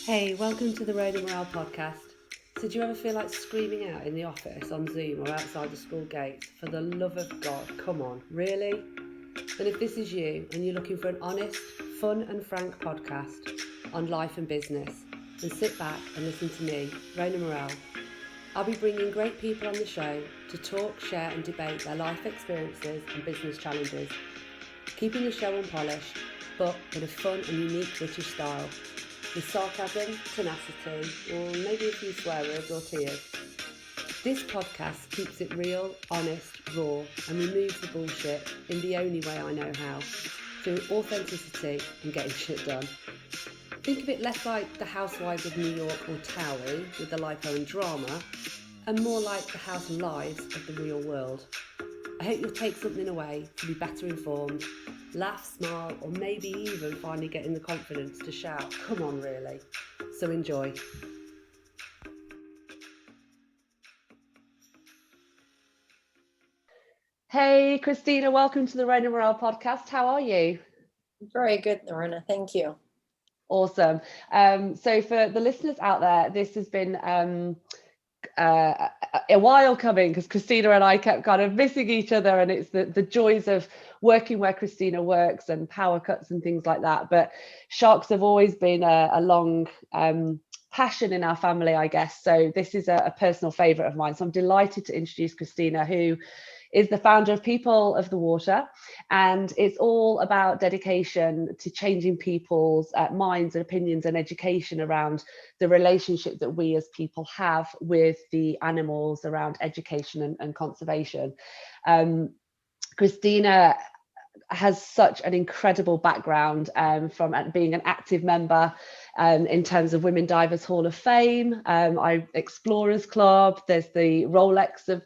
Hey, welcome to the Road and Morale podcast. So do you ever feel like screaming out in the office, on Zoom or outside the school gates? For the love of God, come on, really? Then if this is you and you're looking for an honest, fun and frank podcast on life and business, then sit back and listen to me, Rona Morale. I'll be bringing great people on the show to talk, share and debate their life experiences and business challenges, keeping the show unpolished, but in a fun and unique British style, with sarcasm, tenacity, or maybe a few swear words or tears. This podcast keeps it real, honest, raw, and removes the bullshit in the only way I know how, through authenticity and getting shit done. Think of it less like the Housewives of New York or Towie with the lipo and drama, and more like the house lives of the real world. I hope you'll take something away to be better informed, laugh, smile, or maybe even finally getting the confidence to shout, come on really. So enjoy. Hey Cristina, welcome to the Rona Morale podcast. How are you? Very good, Rona. Thank you. Awesome. So for the listeners out there, this has been a while coming because Cristina and I kept kind of missing each other, and it's the joys of working where Cristina works and power cuts and things like that. But sharks have always been a long passion in our family, I guess. So this is a personal favourite of mine. So I'm delighted to introduce Cristina, who is the founder of People of the Water, and it's all about dedication to changing people's minds and opinions and education around the relationship that we as people have with the animals, around education and conservation. Cristina has such an incredible background from being an active member in terms of Women Divers Hall of Fame, Explorers Club. There's the Rolex of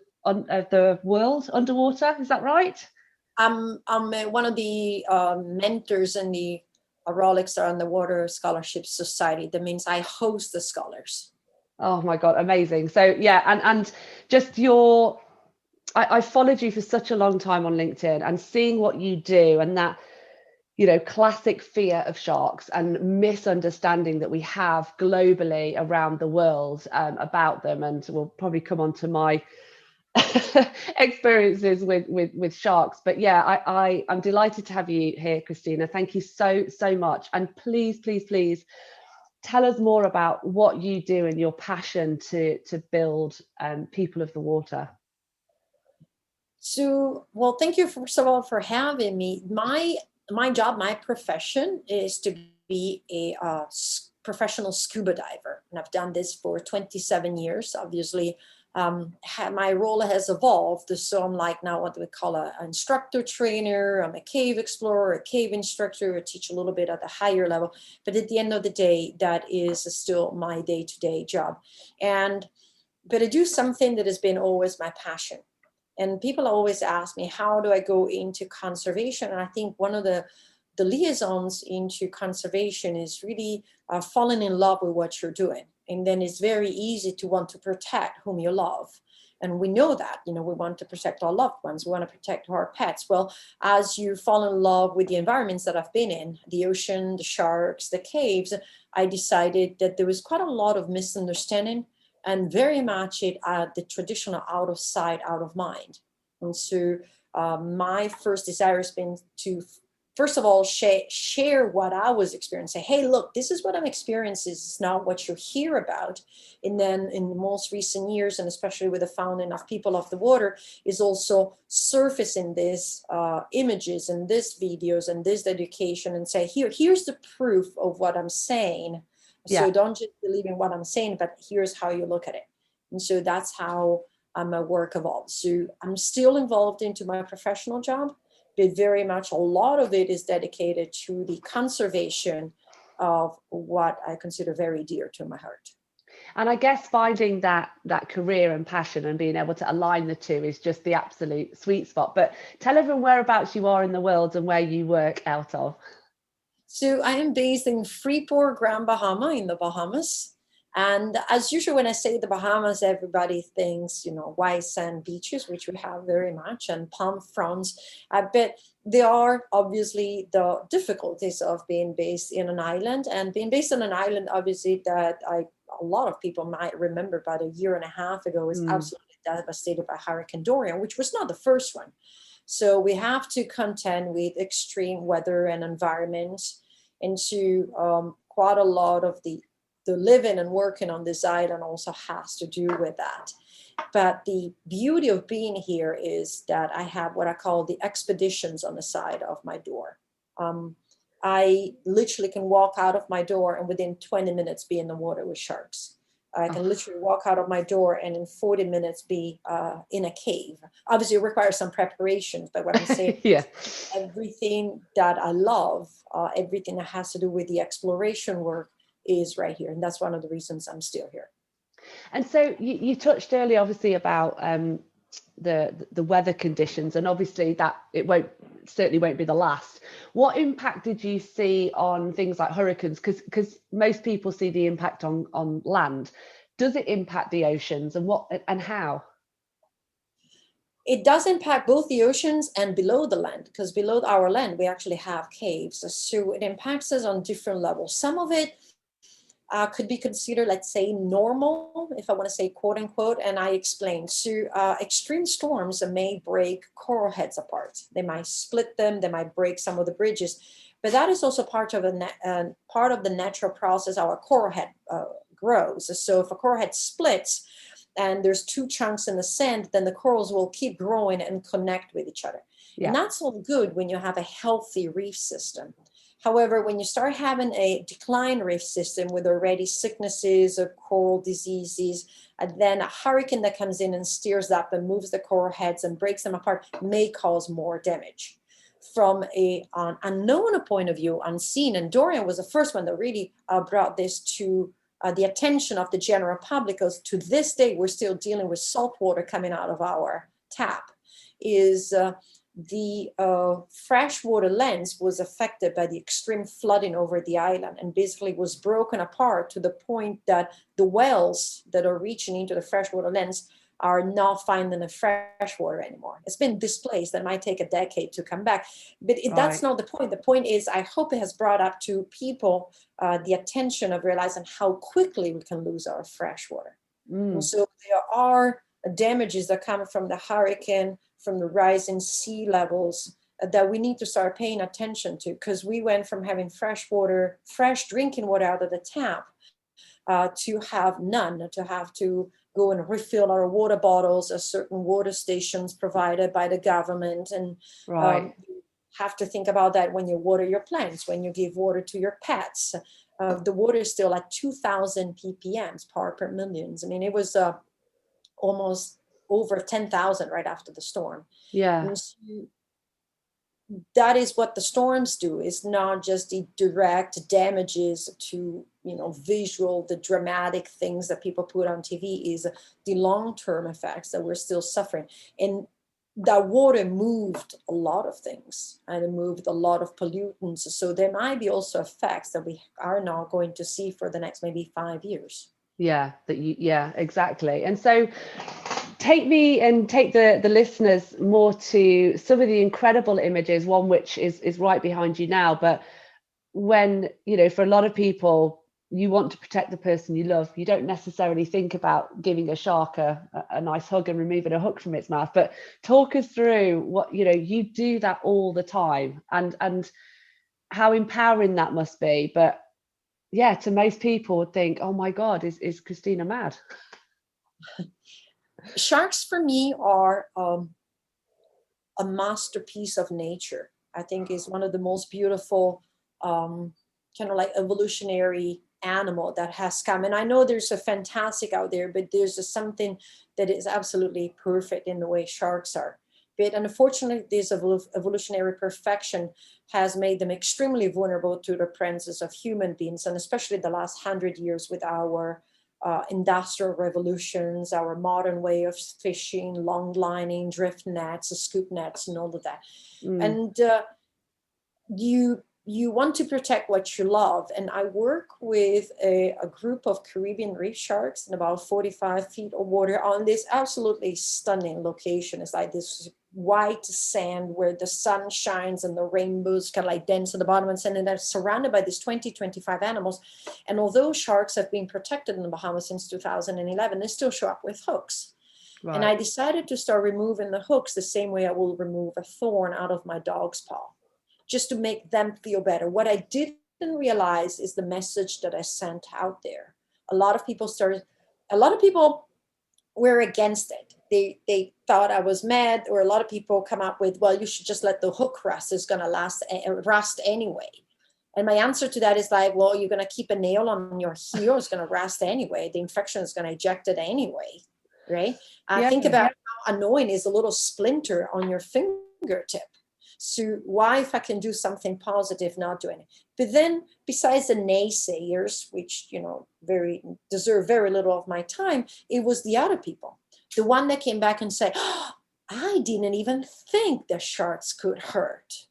the world underwater. Is that right? I'm one of the mentors in the Rolex Underwater Scholarship Society. That means I host the scholars. Oh my God, amazing. So yeah, and just I followed you for such a long time on LinkedIn, and seeing what you do and that, classic fear of sharks and misunderstanding that we have globally around the world about them. And we'll probably come on to my experiences with sharks. But yeah, I'm delighted to have you here, Cristina. Thank you so much. And please tell us more about what you do and your passion to build People of the Water. So, well, thank you first of all for having me. My job, my profession is to be a professional scuba diver, and I've done this for 27 years. Obviously, my role has evolved, so I'm like now what we call an instructor trainer. I'm a cave explorer, a cave instructor. I teach a little bit at the higher level, but at the end of the day, that is still my day-to-day job. But I do something that has been always my passion. And people always ask me, how do I go into conservation? And I think one of the liaisons into conservation is really falling in love with what you're doing. And then it's very easy to want to protect whom you love. And we know that, we want to protect our loved ones. We want to protect our pets. Well, as you fall in love with the environments that I've been in, the ocean, the sharks, the caves, I decided that there was quite a lot of misunderstanding and very much the traditional out of sight, out of mind. And so my first desire has been to, first of all, share what I was experiencing. Hey, look, this is what I'm experiencing. This is not what you hear about. And then in the most recent years, and especially with the founding of People of the Water, is also surfacing these images and these videos and this education and say, here's the proof of what I'm saying. So don't just believe in what I'm saying, but here's how you look at it. And so that's how my work evolves. So I'm still involved into my professional job, but very much a lot of it is dedicated to the conservation of what I consider very dear to my heart. And I guess finding that career and passion and being able to align the two is just the absolute sweet spot. But tell everyone whereabouts you are in the world and where you work out of. So I am based in Freeport, Grand Bahama in the Bahamas. And as usual, when I say the Bahamas, everybody thinks, white sand beaches, which we have very much, and palm fronds. But there are obviously the difficulties of being based in an island, and being based on an island, obviously, that a lot of people might remember about a year and a half ago was absolutely devastated by Hurricane Dorian, which was not the first one. So we have to contend with extreme weather and environment, and to quite a lot of the living and working on this island also has to do with that. But the beauty of being here is that I have what I call the expeditions on the side of my door. I literally can walk out of my door and within 20 minutes be in the water with sharks. I can literally walk out of my door and in 40 minutes be in a cave. Obviously, it requires some preparations, but what I'm saying is everything that I love, everything that has to do with the exploration work is right here. And that's one of the reasons I'm still here. And so you touched earlier, obviously, about the weather conditions, and obviously that certainly won't be the last. What impact did you see on things like hurricanes? Because most people see the impact on land. Does it impact the oceans, and how? It does impact both the oceans and below the land, because below our land we actually have caves. So it impacts us on different levels. Some of it could be considered, let's say, normal, if I want to say quote unquote, and I explain. So extreme storms may break coral heads apart. They might split them, they might break some of the bridges, but that is also part of the natural process our coral head grows. So if a coral head splits and there's two chunks in the sand, then the corals will keep growing and connect with each other. Yeah. And that's all good when you have a healthy reef system. However, when you start having a decline reef system with already sicknesses or coral diseases, and then a hurricane that comes in and steers up and moves the coral heads and breaks them apart may cause more damage. From an unknown point of view, unseen, and Dorian was the first one that really brought this to the attention of the general public, because to this day, we're still dealing with salt water coming out of our tap, is the freshwater lens was affected by the extreme flooding over the island, and basically was broken apart to the point that the wells that are reaching into the freshwater lens are not finding the fresh water anymore. It's been displaced. That might take a decade to come back. But that's not the point. The point is, I hope it has brought up to people the attention of realizing how quickly we can lose our fresh water. And so there are damages that come from the hurricane, from the rising sea levels, that we need to start paying attention to, because we went from having fresh drinking water out of the tap to have none, to have to go and refill our water bottles at certain water stations provided by the government. And you have to think about that when you water your plants, when you give water to your pets. The water is still at 2,000 ppm, part per millions. I mean, it was almost over 10,000 right after the storm. Yeah. So that is what the storms do. It's not just the direct damages to, visual, the dramatic things that people put on TV, is the long-term effects that we're still suffering. And that water moved a lot of things, and it moved a lot of pollutants. So there might be also effects that we are not going to see for the next maybe 5 years. Yeah, exactly. And so take the listeners more to some of the incredible images, one which is right behind you now. But when, for a lot of people, you want to protect the person you love, you don't necessarily think about giving a shark a nice hug and removing a hook from its mouth. But talk us through what, you do that all the time, and how empowering that must be. But yeah, to most people would think, oh my God, is Cristina mad? Sharks for me are a masterpiece of nature. I think is one of the most beautiful kind of like evolutionary animal that has come. And I know there's a fantastic out there, but there's something that is absolutely perfect in the way sharks are. But unfortunately, this evolutionary perfection has made them extremely vulnerable to the presence of human beings, and especially the last 100 years with our industrial revolutions, our modern way of fishing, long lining, drift nets, scoop nets, and all of that. And you want to protect what you love. And I work with a group of Caribbean reef sharks in about 45 feet of water on this absolutely stunning location. It's like this white sand where the sun shines and the rainbows kind of like dance at the bottom, and they're surrounded by these 25 animals. And although sharks have been protected in the Bahamas since 2011, they still show up with hooks. Right. And I decided to start removing the hooks the same way I will remove a thorn out of my dog's paw, just to make them feel better. What I didn't realize is the message that I sent out there. A lot of people were against it. They thought I was mad, or a lot of people come up with, well, you should just let the hook rust. It's gonna rust anyway. And my answer to that is like, well, you're gonna keep a nail on your heel, it's gonna rust anyway. The infection is gonna eject it anyway, right? Think about how annoying is a little splinter on your fingertip. So why, if I can do something positive, not doing it? But then besides the naysayers, which, deserve very little of my time, it was the other people. The one that came back and said, oh, I didn't even think the sharks could hurt.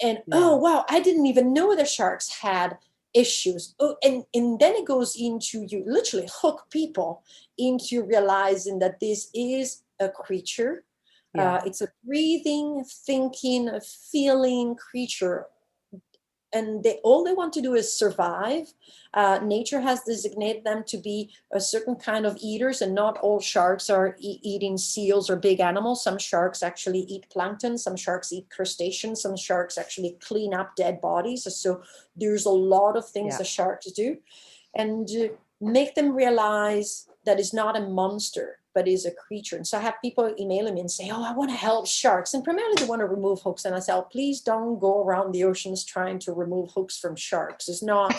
And, oh, wow, I didn't even know the sharks had issues. Oh, and then it goes into, you literally hook people into realizing that this is a creature. It's a breathing, thinking, feeling creature. And all they want to do is survive. Nature has designated them to be a certain kind of eaters, and not all sharks are eating seals or big animals. Some sharks actually eat plankton. Some sharks eat crustaceans. Some sharks actually clean up dead bodies. So there's a lot of things the sharks do. And make them realize that it's not a monster, but is a creature. And so I have people emailing me and say, oh, I want to help sharks. And primarily they want to remove hooks. And I say, oh, please don't go around the oceans trying to remove hooks from sharks. It's not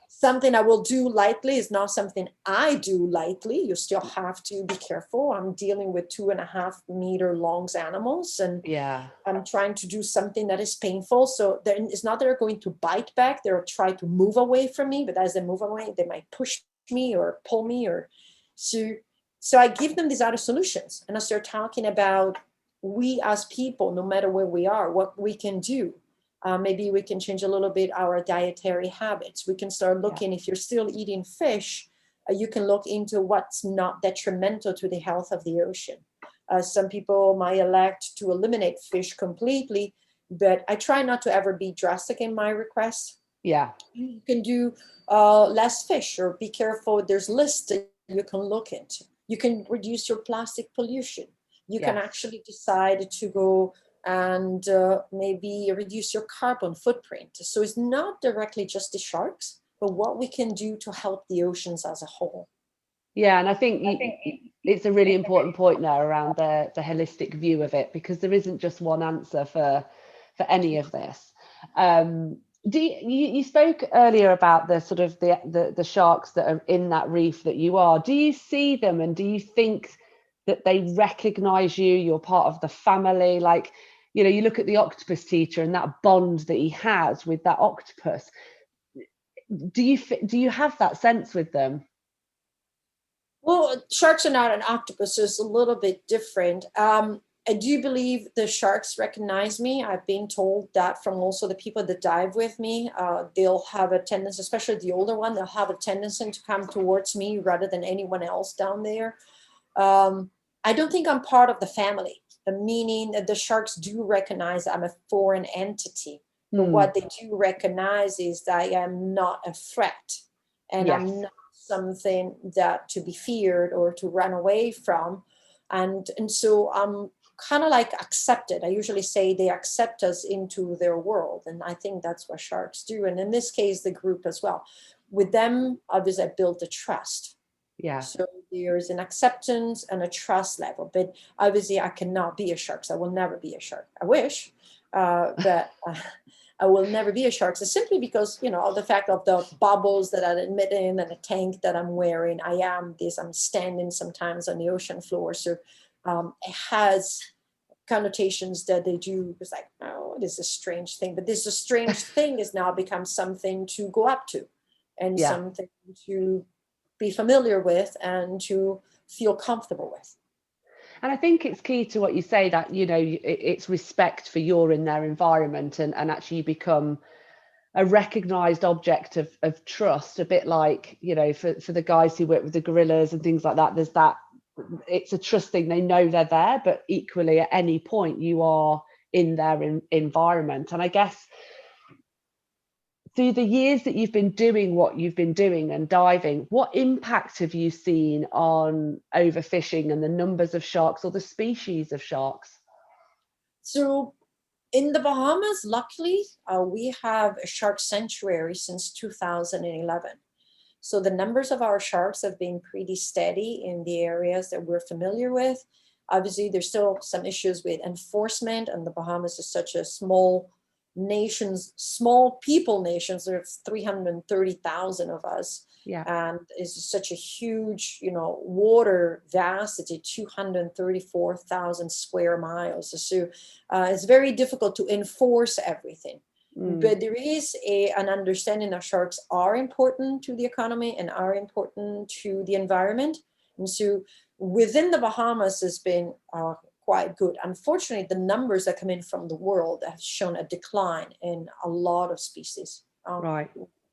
something I will do lightly. It's not something I do lightly. You still have to be careful. I'm dealing with 2.5 meter long animals, and I'm trying to do something that is painful. So it's not that they're going to bite back. They'll try to move away from me, but as they move away, they might push me or pull me, or so I give them these other solutions, and I start talking about we as people, no matter where we are, what we can do. Maybe we can change a little bit our dietary habits. We can start looking, if you're still eating fish, you can look into what's not detrimental to the health of the ocean. Some people might elect to eliminate fish completely, but I try not to ever be drastic in my requests. You can do less fish, or be careful. There's lists that you can look into. You can reduce your plastic pollution. You can actually decide to go and maybe reduce your carbon footprint. So it's not directly just the sharks, but what we can do to help the oceans as a whole. Yeah, and I think it's a really important point there around the holistic view of it, because there isn't just one answer for any of this. You spoke earlier about the sort of the sharks that are in that reef that you are. Do you see them, and do you think that they recognize you? You're part of the family. Like, you look at the octopus teacher and that bond that he has with that octopus. Do you have that sense with them? Well, sharks are not an octopus, so it's a little bit different. I do believe the sharks recognize me. I've been told that from also the people that dive with me. They'll have a tendency, especially the older one, they'll have a tendency to come towards me rather than anyone else down there. I don't think I'm part of the family, meaning that the sharks do recognize I'm a foreign entity. But what they do recognize is that I am not a threat, and I'm not something that to be feared or to run away from. And so I'm kind of like accepted. I usually say they accept us into their world. And I think that's what sharks do. And in this case, the group as well. With them, obviously, I built a trust. So there's an acceptance and a trust level. But obviously, I cannot be a shark. So I will never be a shark. I wish, but I will never be a shark. So simply because, the fact of the bubbles that I'm emitting and the tank that I'm wearing, I'm standing sometimes on the ocean floor. So it has connotations that they do. It's like, oh, it is a strange thing. But this strange thing has now become something to go up to, and something to be familiar with and to feel comfortable with. And I think it's key to what you say, that, it's respect for you're in their environment, and actually you become a recognized object of trust, a bit like, you know, for the guys who work with the gorillas and things like that, there's that, it's a trust thing. They know they're there, but equally at any point you are in their environment. And I guess through the years that you've been doing what you've been doing and diving, what impact have you seen on overfishing and the numbers of sharks or the species of sharks? So in the Bahamas, luckily, we have a shark sanctuary since 2011. So the numbers of our sharks have been pretty steady in the areas that we're familiar with. Obviously, there's still some issues with enforcement, and the Bahamas is such a small people nations. There's 330,000 of us. Yeah. And it's such a huge, water vastity, 234,000 square miles. So it's very difficult to enforce everything. But there is an understanding that sharks are important to the economy and are important to the environment. And so within the Bahamas has been quite good. Unfortunately, the numbers that come in from the world have shown a decline in a lot of species, right.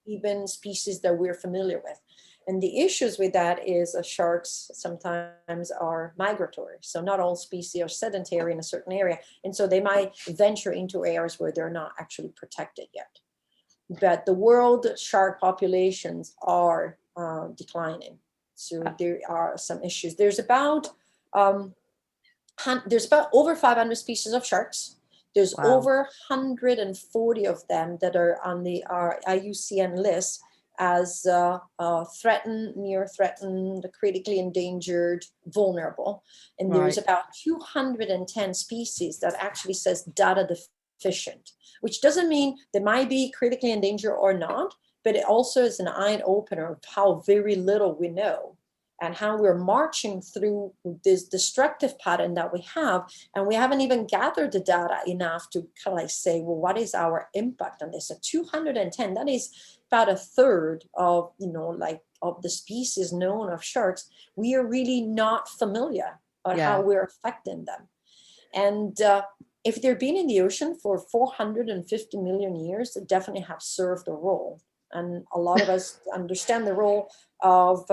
Even species that we're familiar with. And the issues with that is sharks sometimes are migratory. So not all species are sedentary in a certain area. And so they might venture into areas where they're not actually protected yet. But the world shark populations are declining. So there are some issues. There's about over 500 species of sharks. There's over 140 of them that are on the IUCN list as threatened, near threatened, critically endangered, vulnerable. And there's about 210 species that actually says data deficient, which doesn't mean they might be critically endangered or not, but it also is an eye opener of how very little we know and how we're marching through this destructive pattern that we have. And we haven't even gathered the data enough to kind of like say, well, what is our impact on this? So 210, that is about a third of, of the species known of sharks. We are really not familiar on how we're affecting them. And if they've been in the ocean for 450 million years, they definitely have served a role. And a lot of us understand the role of,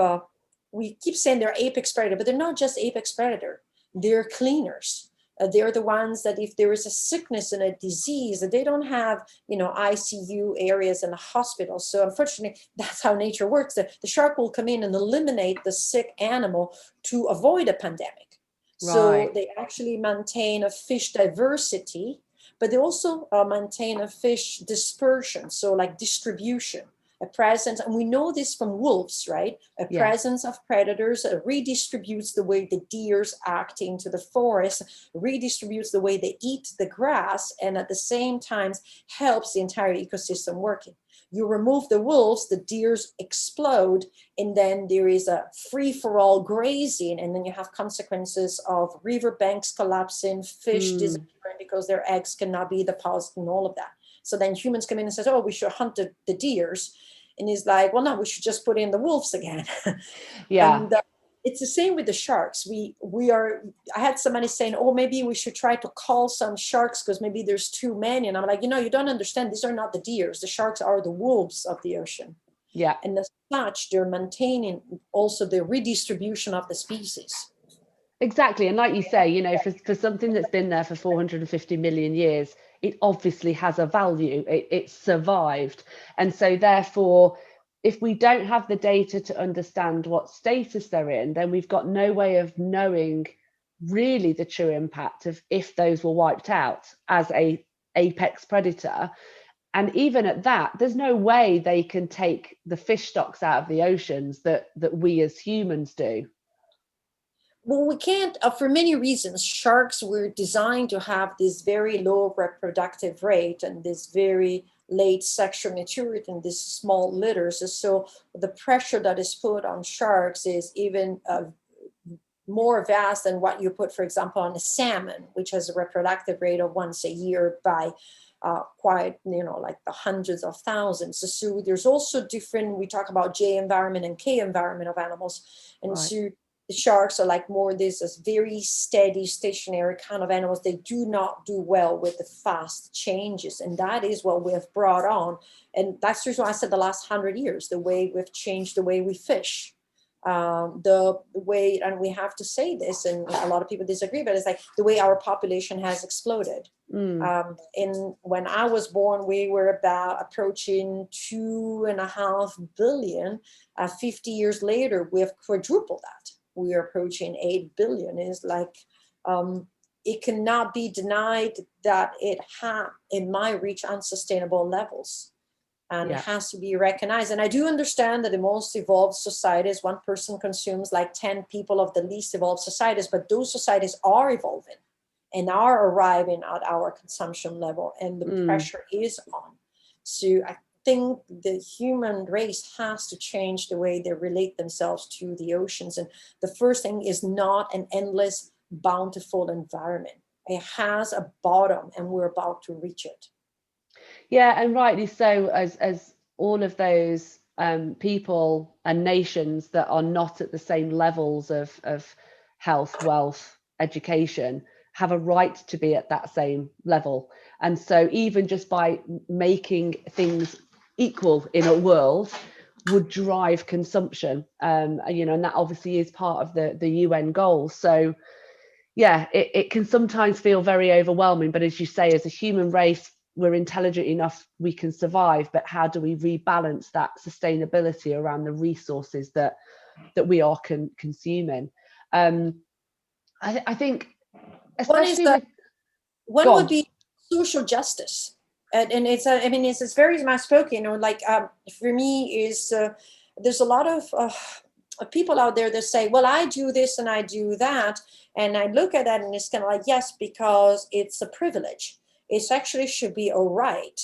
we keep saying they're apex predator, but they're not just apex predator. They're cleaners. They're the ones that if there is a sickness and a disease, they don't have, ICU areas in the hospital. So unfortunately, that's how nature works. The shark will come in and eliminate the sick animal to avoid a pandemic. So they actually maintain a fish diversity, but they also maintain a fish dispersion. So like distribution. A presence, and we know this from wolves, right? A presence of predators redistributes the way the deers act into the forest, redistributes the way they eat the grass, and at the same time helps the entire ecosystem working. You remove the wolves, the deers explode, and then there is a free-for-all grazing, and then you have consequences of riverbanks collapsing, fish disappearing because their eggs cannot be deposited, and all of that. So then humans come in and says, oh, we should hunt the deers. And he's like, well, no, we should just put in the wolves again. And it's the same with the sharks. I had somebody saying, oh, maybe we should try to call some sharks because maybe there's too many. And I'm like, you don't understand. These are not the deers. The sharks are the wolves of the ocean. Yeah. And as such, they're maintaining also the redistribution of the species. Exactly. And like you say, for something that's been there for 450 million years, it obviously has a value. It's survived. And so therefore, if we don't have the data to understand what status they're in, then we've got no way of knowing really the true impact of if those were wiped out as a apex predator. And even at that, there's no way they can take the fish stocks out of the oceans that we as humans do. Well, we can't, for many reasons. Sharks were designed to have this very low reproductive rate and this very late sexual maturity and these small litters. So the pressure that is put on sharks is even more vast than what you put, for example, on a salmon, which has a reproductive rate of once a year by quite, like the hundreds of thousands. So there's also different, we talk about J environment and K environment of animals. And so The sharks are like more this as very steady, stationary kind of animals. They do not do well with the fast changes. And that is what we have brought on. And that's the reason why I said the last 100 years, the way we've changed the way we fish. The way, and we have to say this, and a lot of people disagree, but it's like the way our population has exploded. In when I was born, we were about approaching 2.5 billion. 50 years later, we have quadrupled that. We are approaching 8 billion. Is like it cannot be denied that it might reach unsustainable levels. And it has to be recognized. And I do understand that the most evolved societies, one person consumes like 10 people of the least evolved societies, but those societies are evolving and are arriving at our consumption level, and the pressure is on. So I think the human race has to change the way they relate themselves to the oceans. And the first thing is not an endless, bountiful environment. It has a bottom, and we're about to reach it. Yeah, and rightly so, as all of those people and nations that are not at the same levels of health, wealth, education have a right to be at that same level. And so even just by making things equal in a world would drive consumption, and that obviously is part of the UN goals. So yeah, it can sometimes feel very overwhelming, but as you say, as a human race, we're intelligent enough, we can survive, but how do we rebalance that sustainability around the resources that we are consuming? I think, especially one would be social justice, and it's I mean it's very much spoken, like for me is there's a lot of people out there that say, well, I do this and I do that, and I look at that and it's kind of like, yes, because it's a privilege. It actually should be a right.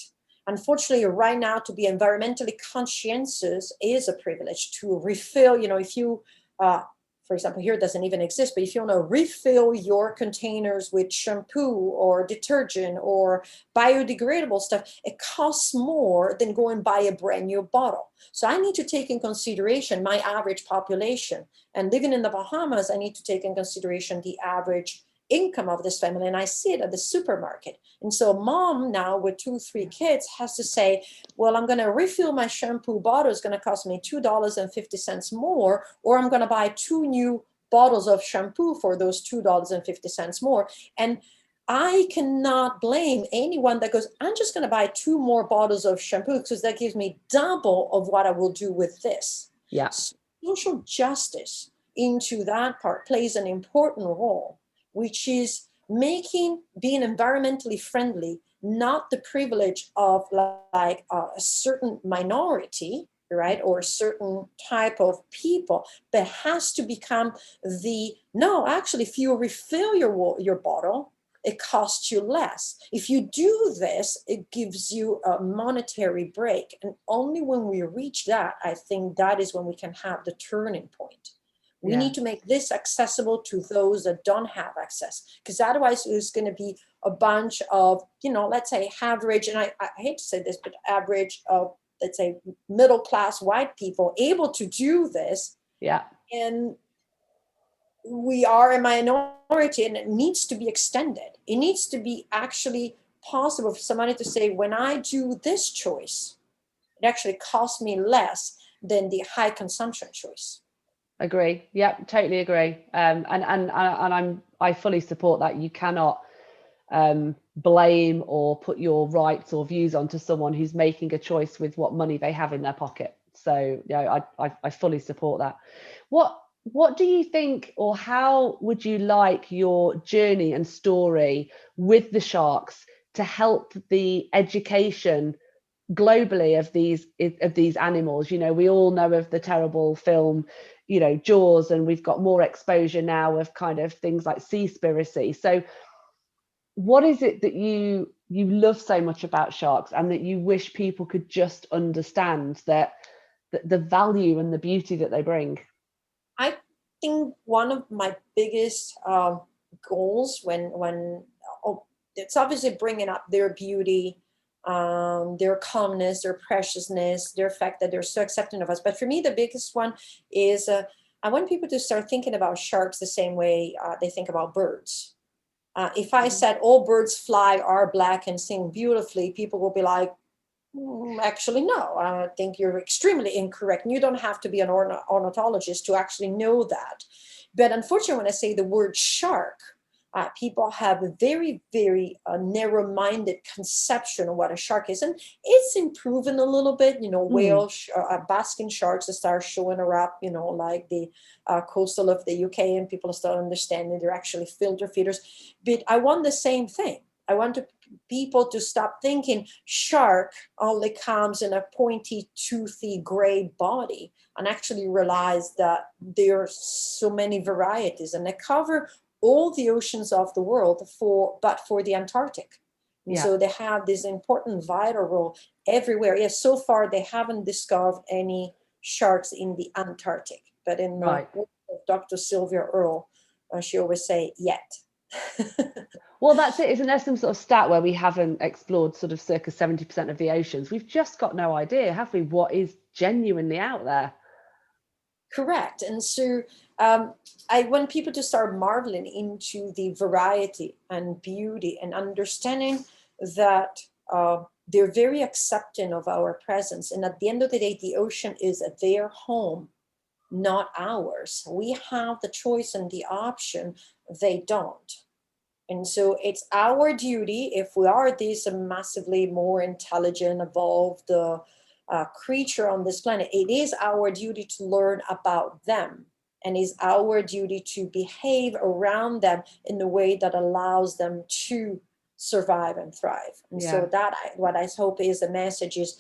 Unfortunately, right now, to be environmentally conscientious is a privilege. To refill, if you, for example, here it doesn't even exist, but if you want to refill your containers with shampoo or detergent or biodegradable stuff, it costs more than go and buy a brand new bottle. So I need to take in consideration my average population. And living in the Bahamas, I need to take in consideration the average income of this family, and I see it at the supermarket. And so mom now with 2-3 kids has to say, well, I'm going to refill my shampoo bottle. It's going to cost me $2.50 more, or I'm going to buy 2 new bottles of shampoo for those $2.50 more. And I cannot blame anyone that goes, I'm just going to buy 2 more bottles of shampoo because that gives me double of what I will do with this. Yeah. Social justice into that part plays an important role, which is being environmentally friendly not the privilege of like a certain minority, right, or a certain type of people, but has to become no, actually, if you refill your bottle, it costs you less. If you do this, it gives you a monetary break. And only when we reach that, I think that is when we can have the turning point. We need to make this accessible to those that don't have access, because otherwise it's going to be a bunch of, let's say average, and I hate to say this, but average of, let's say, middle-class white people able to do this. Yeah. And we are a minority, and it needs to be extended. It needs to be actually possible for somebody to say, when I do this choice, it actually costs me less than the high consumption choice. Agree. Yeah, totally agree. And I fully support that. You cannot blame or put your rights or views onto someone who's making a choice with what money they have in their pocket. So yeah, I fully support that. What do you think, or how would you like your journey and story with the sharks to help the education globally of these animals? We all know of the terrible film, Jaws, and we've got more exposure now of kind of things like Seaspiracy. So what is it that you love so much about sharks, and that you wish people could just understand that the value and the beauty that they bring? I think one of my biggest goals when it's obviously bringing up their beauty, their calmness, their preciousness, their fact that they're so accepting of us. But for me, the biggest one is I want people to start thinking about sharks the same way they think about birds. If I said all birds fly, are black, and sing beautifully, people will be like, actually, no, I think you're extremely incorrect. And you don't have to be an ornithologist to actually know that. But unfortunately, when I say the word shark, people have a very, very narrow-minded conception of what a shark is. And it's improving a little bit, whale, basking sharks that start showing up, like the coastal of the UK, and people start understanding they're actually filter feeders. But I want the same thing. I want people to stop thinking shark only comes in a pointy, toothy, gray body, and actually realize that there are so many varieties, and they cover all the oceans of the world but for the Antarctic. And so they have this important vital role everywhere. Yes, so far they haven't discovered any sharks in the Antarctic, but in the work of Dr. Sylvia Earle, she always say yet. Well, that's it. Isn't there some sort of stat where we haven't explored sort of circa 70% of the oceans? We've just got no idea, have we, what is genuinely out there? Correct. And so I want people to start marveling into the variety and beauty and understanding that they're very accepting of our presence. And at the end of the day, the ocean is their home, not ours. We have the choice and the option. They don't. And so it's our duty, if we are this massively more intelligent, evolved creature on this planet, it is our duty to learn about them. And it's our duty to behave around them in a way that allows them to survive and thrive. And so what I hope is the message is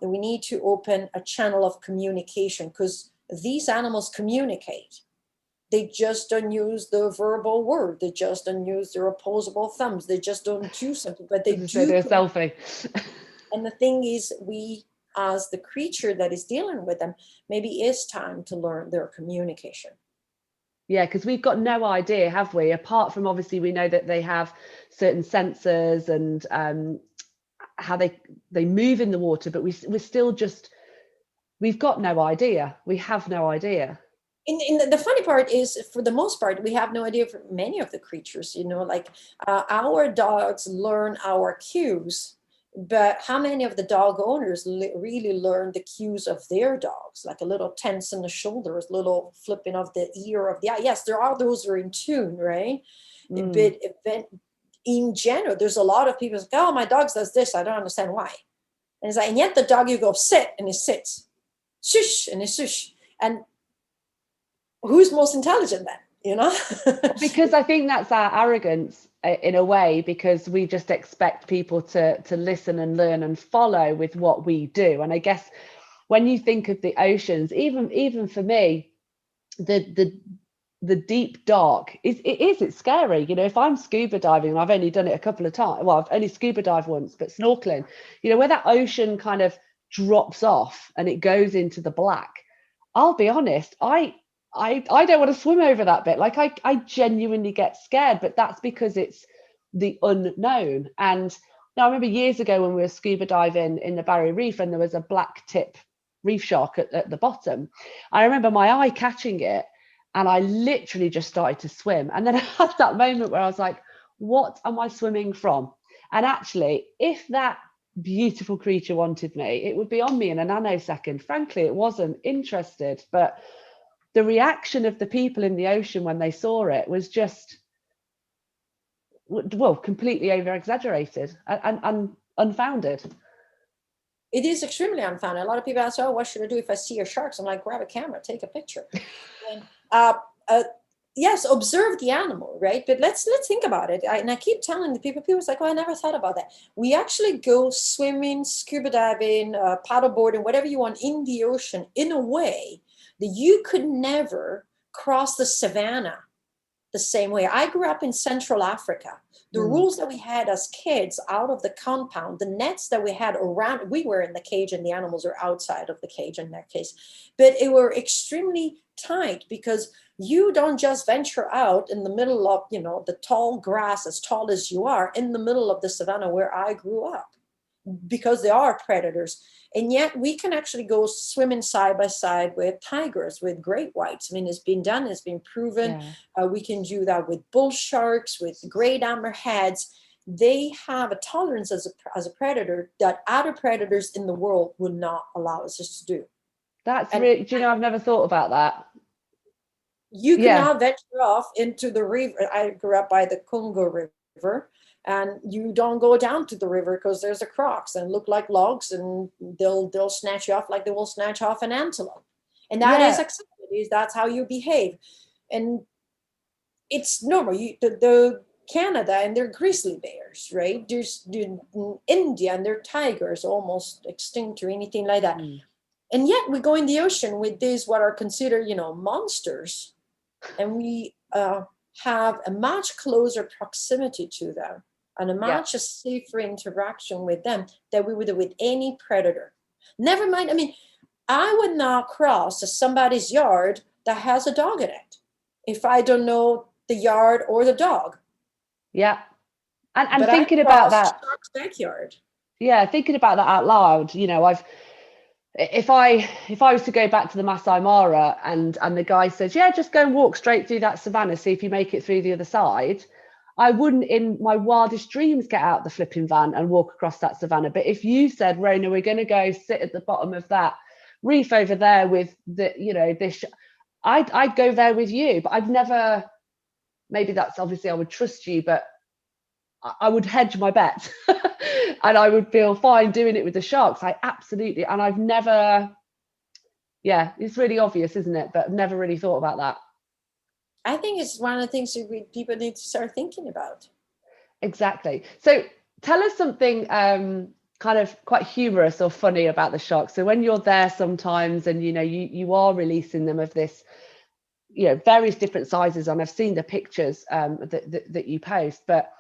we need to open a channel of communication, because these animals communicate. They just don't use the verbal word. They just don't use their opposable thumbs. They just don't do something, but they do. Do a selfie. And the thing is, we, as the creature that is dealing with them, maybe it's time to learn their communication. Yeah, because we've got no idea, have we? Apart from, obviously, we know that they have certain sensors and how they move in the water, but we're still just, we've got no idea. We have no idea. The funny part is, for the most part, we have no idea for many of the creatures, like our dogs learn our cues, but how many of the dog owners really learn the cues of their dogs, like a little tense in the shoulders, little flipping of the ear of the eye? Yes, there are those who are in tune, right? But in general, there's a lot of people like, oh, my dog does this, I don't understand why. And it's like, and yet the dog, you go sit, and he sits, shush, and he shush. And who's most intelligent then, Because I think that's our arrogance in a way, because we just expect people to listen and learn and follow with what we do. And I guess when you think of the oceans, even for me, the deep dark it's scary. If I'm scuba diving, and I've only done it a couple of times, well, I've only scuba dived once, but snorkeling, where that ocean kind of drops off and it goes into the black, I'll be honest, I don't want to swim over that bit. Like I genuinely get scared, but that's because it's the unknown. And now I remember years ago when we were scuba diving in the Barrier Reef and there was a black tip reef shark at the bottom. I remember my eye catching it and I literally just started to swim. And then I had that moment where I was like, what am I swimming from? And actually, if that beautiful creature wanted me, it would be on me in a nanosecond. Frankly, it wasn't interested, but the reaction of the people in the ocean when they saw it was just, well, completely over exaggerated and unfounded. It is extremely unfounded. A lot of people ask, oh, what should I do if I see a shark? So I'm like, grab a camera, take a picture. And, yes, observe the animal, right? But let's think about it. And I keep telling the people are like, oh, I never thought about that. We actually go swimming, scuba diving, paddleboarding, whatever you want in the ocean in a way that you could never cross the savannah the same way. I grew up in Central Africa. The rules that we had as kids out of the compound, the nets that we had around, we were in the cage and the animals are outside of the cage in that case. But it were extremely tight, because you don't just venture out in the middle of, the tall grass, as tall as you are, in the middle of the savannah where I grew up. because they are predators. And yet we can actually go swimming side by side with tigers, with great whites. I mean, it's been done, it's been proven. We can do that with bull sharks, with great hammerheads. They have a tolerance as a predator that other predators in the world would not allow us to do. That's really, do you know, I've never thought about that. You cannot venture off into the river. I grew up by the Congo River, and you don't go down to the river because there's a crocs and look like logs, and they'll snatch you off like they will snatch off an antelope. And that is accepted. That's how you behave. And it's normal. The Canada and their grizzly bears, right? There's India and their tigers, almost extinct or anything like that. And yet we go in the ocean with these what are considered, monsters, and we have a much closer proximity to them and a much safer interaction with them than we would do with any predator. Never mind. I mean, I would not cross somebody's yard that has a dog in it if I don't know the yard or the dog. Yeah. And thinking about that backyard. Yeah, thinking about that out loud, if I was to go back to the Masai Mara and the guy says, yeah, just go and walk straight through that savannah, see if you make it through the other side, I wouldn't in my wildest dreams get out the flipping van and walk across that savannah. But if you said, Rona, we're going to go sit at the bottom of that reef over there with this, I'd go there with you. But I've never, maybe that's obviously I would trust you, but I would hedge my bet and I would feel fine doing it with the sharks. And I've never, it's really obvious, isn't it? But I've never really thought about that. I think it's one of the things that people need to start thinking about. Exactly. So tell us something kind of quite humorous or funny about the sharks. So when you're there sometimes and, you are releasing them of this, various different sizes, and I've seen the pictures that you post, but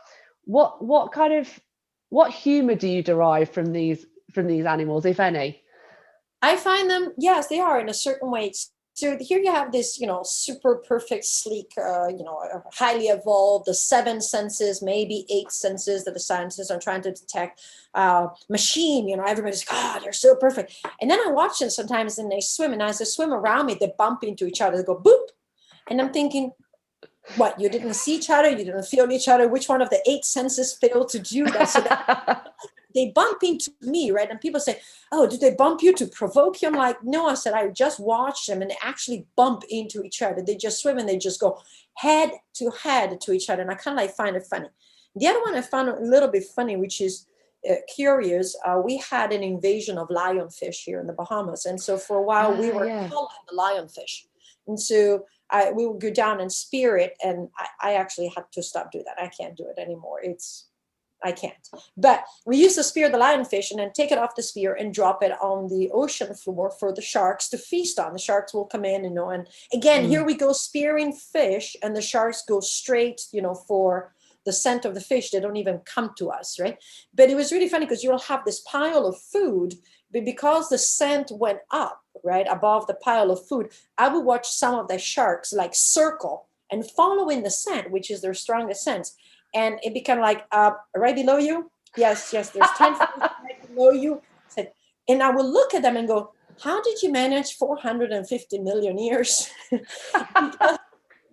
what humor do you derive from these animals, if any? I find them, yes, they are in a certain way. So here you have this, super perfect, sleek, highly evolved, the 7 senses, maybe 8 senses that the scientists are trying to detect, machine, everybody's like, they're so perfect. And then I watch them sometimes and they swim, and as they swim around me, they bump into each other, they go boop. And I'm thinking, what, you didn't see each other, you didn't feel each other, which one of the 8 senses failed to do that? So that they bump into me, right? And people say, oh, did they bump you to provoke you? I'm like, no. I said, I just watched them and they actually bump into each other. They just swim and they just go head to each other. And I kind of find it funny. The other one I found a little bit funny, which is curious. We had an invasion of lionfish here in the Bahamas. And so for a while we were calling the lionfish. And so we would go down and spear it, and I actually had to stop doing that. I can't do it anymore. I can't. But we used to spear the lionfish and then take it off the spear and drop it on the ocean floor for the sharks to feast on. The sharks will come in, and again, here we go spearing fish, and the sharks go straight, for the scent of the fish. They don't even come to us, right? But it was really funny because you'll have this pile of food, but because the scent went up, right, above the pile of food, I would watch some of the sharks circle and follow in the scent, which is their strongest sense. And it became like, right below you? Yes, there's 10 fish right below you. And I would look at them and go, how did you manage 450 million years? Because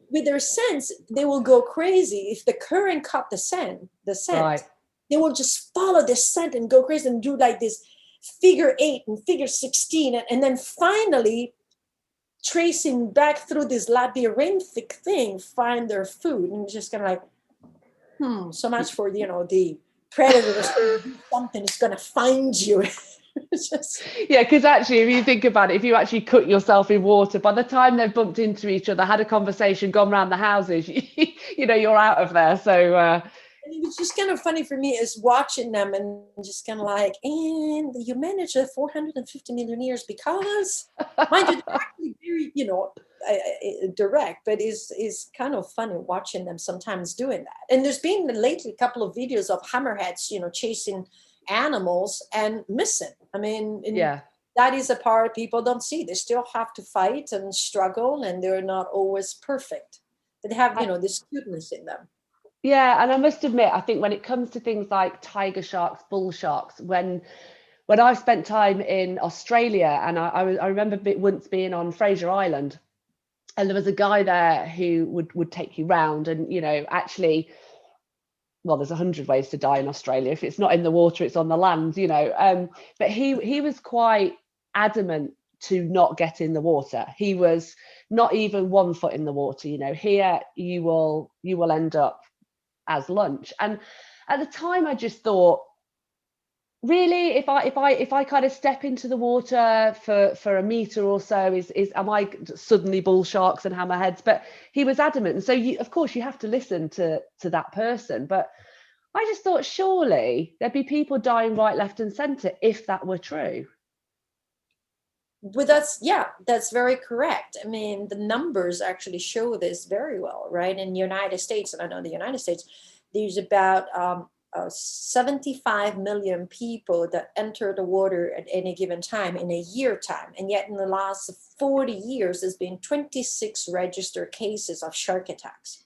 with their sense, they will go crazy. If the current cut the scent, right, they will just follow the scent and go crazy and do like this figure 8 and figure 16. And then finally, tracing back through this labyrinthic thing, find their food. And just kind of like, so much for, the predators. Something is going to find you. Because actually, if you think about it, if you actually cut yourself in water, by the time they've bumped into each other, had a conversation, gone around the houses, you're out of there. So and it was just kind of funny for me is watching them and just kind of like, and you managed 450 million years because, mind you, they're actually very, direct, but is kind of funny watching them sometimes doing that. And there's been lately a couple of videos of hammerheads, chasing animals and missing. I mean, that is a part people don't see. They still have to fight and struggle, and they're not always perfect. But they have, this cuteness in them. Yeah, and I must admit, I think when it comes to things like tiger sharks, bull sharks, when I spent time in Australia, and I remember once being on Fraser Island, and there was a guy there who would take you round, and actually, well, there's 100 ways to die in Australia. If it's not in the water, it's on the land, but he was quite adamant to not get in the water. He was not even 1 foot in the water. Here you will end up as lunch. And at the time, I just thought, really, if I kind of step into the water for a meter or so, is am I suddenly bull sharks and hammerheads? But he was adamant, and so of course you have to listen to that person. But I just thought, surely there'd be people dying right, left, and centre if that were true. Well, that's very correct. I mean, the numbers actually show this very well, right? In the United States, and I know the United States, there's about 75 million people that enter the water at any given time in a year time. And yet in the last 40 years, there's been 26 registered cases of shark attacks.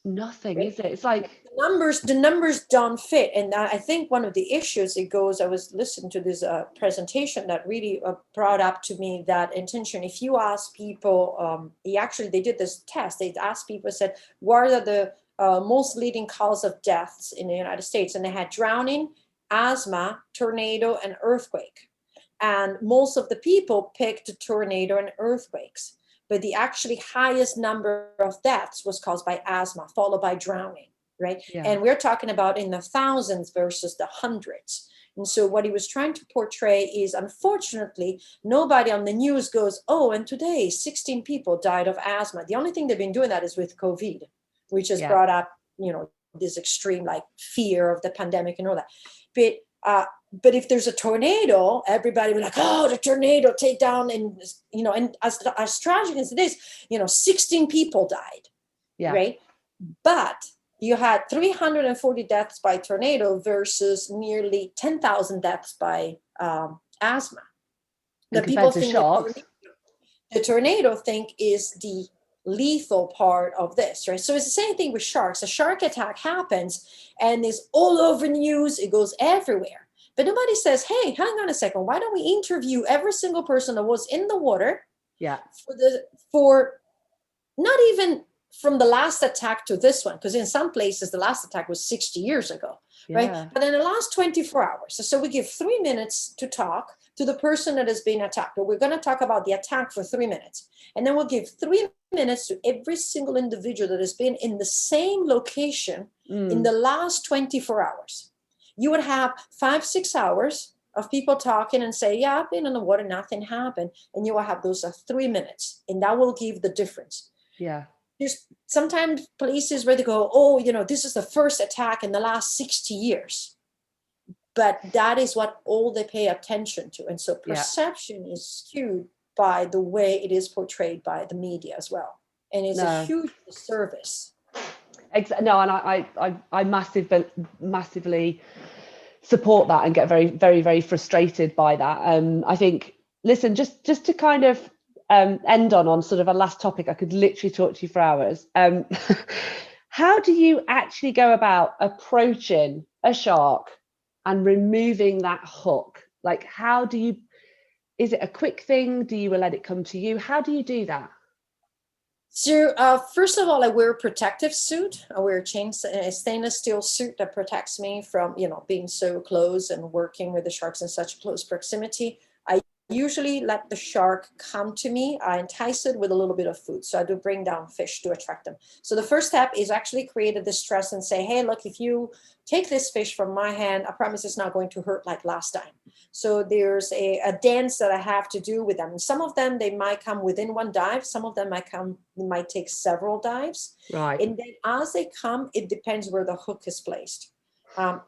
Nothing, right? Is it? It's like the numbers don't fit. And I think one of the issues I was listening to this presentation that really brought up to me that intention. If you ask people, they did this test. They asked people, said, what are the most leading cause of deaths in the United States? And they had drowning, asthma, tornado, and earthquake. And most of the people picked tornado and earthquakes. But the actually highest number of deaths was caused by asthma, followed by drowning, right? Yeah. And we're talking about in the thousands versus the hundreds. And so what he was trying to portray is, unfortunately, nobody on the news goes, oh, and today 16 people died of asthma. The only thing they've been doing that is with COVID, which has brought up, this extreme like fear of the pandemic and all that. But if there's a tornado, everybody will be like, oh, the tornado, take down. And, and as tragic as it is, 16 people died, right? But you had 340 deaths by tornado versus nearly 10,000 deaths by asthma. The people think the tornado think is the lethal part of this, right? So it's the same thing with sharks. A shark attack happens and is all over news. It goes everywhere. But nobody says, hey, hang on a second. Why don't we interview every single person that was in the water? Yeah. For not even from the last attack to this one, because in some places the last attack was 60 years ago, right? But in the last 24 hours. So we give 3 minutes to talk to the person that has been attacked. But we're going to talk about the attack for 3 minutes. And then we'll give 3 minutes to every single individual that has been in the same location in the last 24 hours. You would have 5-6 hours of people talking and say, yeah, I've been in the water, nothing happened. And you will have those 3 minutes, and that will give the difference. Yeah. There's sometimes places where they go, oh, this is the first attack in the last 60 years. But that is what all they pay attention to. And so perception is skewed by the way it is portrayed by the media as well. And it's a huge disservice. No, and I massively support that and get very, very, very frustrated by that. I think, listen, just to kind of end on sort of a last topic, I could literally talk to you for hours. How do you actually go about approaching a shark and removing that hook? Like, is it a quick thing? Do you let it come to you? How do you do that? So first of all, I wear a protective suit. I wear a stainless steel suit that protects me from, being so close and working with the sharks in such close proximity. I usually let the shark come to me. I entice it with a little bit of food. So I do bring down fish to attract them. So the first step is actually create a distress and say, hey, look, if you take this fish from my hand, I promise it's not going to hurt like last time. So there's a dance that I have to do with them. Some of them, they might come within one dive. Some of them might take several dives. Right. And then as they come, it depends where the hook is placed.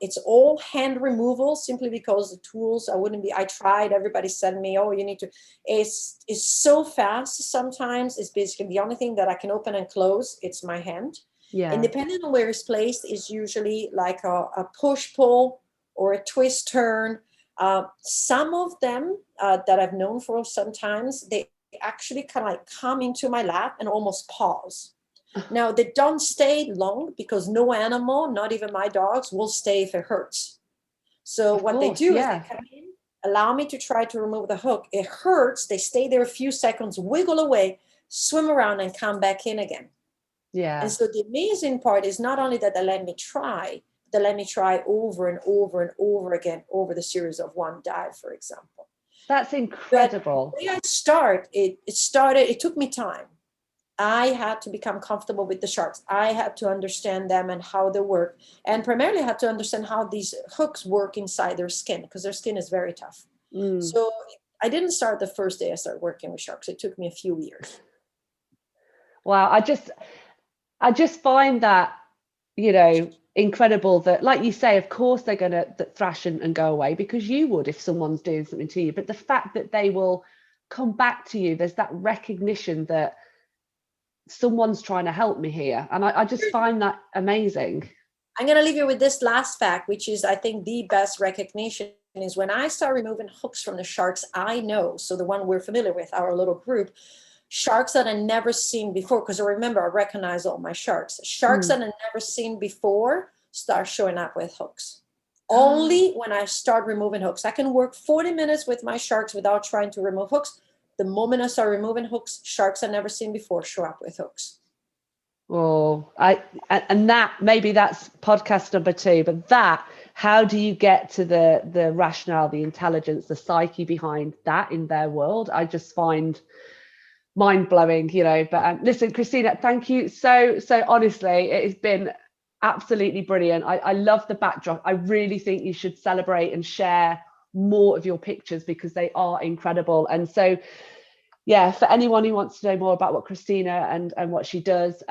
It's all hand removal simply because the tools, I tried, everybody said to me, oh, you need to, it's so fast sometimes. It's basically the only thing that I can open and close. It's my hand. Yeah. And depending on where it's placed is usually like a push pull or a twist turn. Some of them that I've known for sometimes, they actually kind of like come into my lap and almost pause. Now, they don't stay long because no animal, not even my dogs, will stay if it hurts. So Of what they course, do is they yeah. come in, allow me to try to remove the hook. It hurts. They stay there a few seconds, wiggle away, swim around, and come back in again. And Yeah. so the amazing part is not only that they let me try, they let me try over and over and over again over the series of one dive, for example. That's But incredible. the way I start, it took me time. I had to become comfortable with the sharks. I had to understand them and how they work. And primarily I had to understand how these hooks work inside their skin, because their skin is very tough. Mm. So I didn't start the first day I started working with sharks. It took me a few years. Wow. I just find that, incredible that, like you say, of course they're going to thrash and go away, because you would if someone's doing something to you. But the fact that they will come back to you, there's that recognition that someone's trying to help me here. And I just find that amazing. I'm going to leave you with this last fact, which is, I think, the best recognition is when I start removing hooks from the sharks I know. So the one we're familiar with, our little group, sharks that I've never seen before, because remember, I recognize all my sharks. Sharks that I've never seen before start showing up with hooks. Only when I start removing hooks. I can work 40 minutes with my sharks without trying to remove hooks. The moment I start removing hooks, sharks I've never seen before show up with hooks. Oh, and that, maybe that's podcast number 2, but that, how do you get to the rationale, the intelligence, the psyche behind that in their world? I just find mind blowing, but listen, Cristina, thank you so honestly, it has been absolutely brilliant. I love the backdrop. I really think you should celebrate and share more of your pictures, because they are incredible. And so, yeah, for anyone who wants to know more about what Cristina and what she does,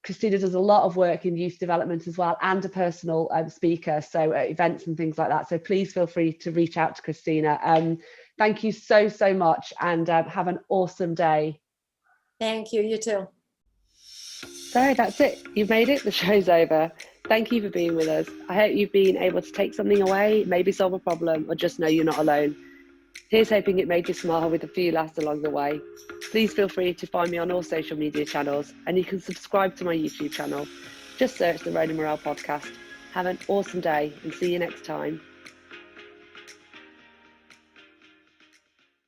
Cristina does a lot of work in youth development as well, and a personal speaker, so events and things like that. So please feel free to reach out to Cristina. Thank you so much, and have an awesome day. Thank you. You too. So that's it. You've made it. The show's over. Thank you for being with us. I hope you've been able to take something away, maybe solve a problem, or just know you're not alone. Here's hoping it made you smile with a few laughs along the way. Please feel free to find me on all social media channels, and you can subscribe to my YouTube channel. Just search the Rhona Morale Podcast. Have an awesome day, and see you next time.